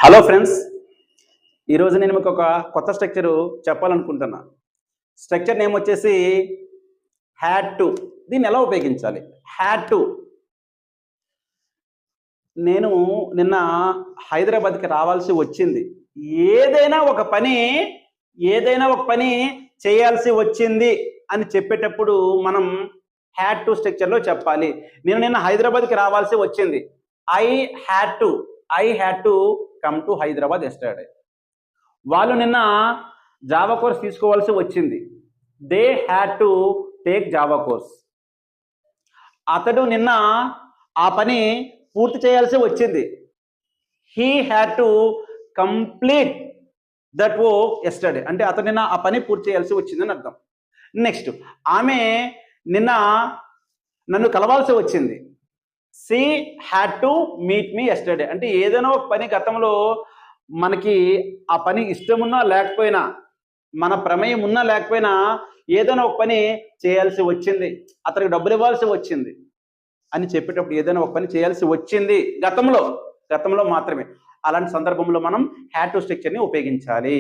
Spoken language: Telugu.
హలో ఫ్రెండ్స్, ఈరోజు నేను మీకు ఒక కొత్త స్ట్రక్చరు చెప్పాలనుకుంటున్నా. స్ట్రక్చర్ నేమ్ వచ్చేసి హ్యాడ్ టు. దీన్ని ఎలా ఉపయోగించాలి? Had to. నేను నిన్న హైదరాబాద్కి రావాల్సి వచ్చింది. ఏదైనా ఒక పని చేయాల్సి వచ్చింది అని చెప్పేటప్పుడు మనం హ్యాడ్ టు స్ట్రక్చర్లో చెప్పాలి. నేను నిన్న హైదరాబాద్కి రావాల్సి వచ్చింది. I had to come to Hyderabad yesterday. వాళ్ళు నిన్న జావా కోర్స్ తీసుకోవాల్సి వచ్చింది. They had to take Java course. అతడు నిన్న ఆ పని పూర్తి చేయాల్సి వచ్చింది. He had to complete that work yesterday. అంటే అతడు నిన్న ఆ పని పూర్తి చేయాల్సి వచ్చిందని అర్థం. నెక్స్ట్, ఆమె నిన్న నన్ను కలవాల్సి వచ్చింది. She had to meet me yesterday. అంటే ఏదైనా ఒక పని గతంలో మనకి ఆ పని ఇష్టమున్నా లేకపోయినా, మన ప్రమేయం ఉన్నా లేకపోయినా ఏదైనా ఒక పని చేయాల్సి వచ్చింది, అతనికి డబ్బులు ఇవ్వాల్సి వచ్చింది అని చెప్పేటప్పుడు ఏదైనా ఒక పని చేయాల్సి వచ్చింది గతంలో మాత్రమే. అలాంటి సందర్భంలో మనం హ్యాడ్ టు స్ట్రక్చర్ని ఉపయోగించాలి.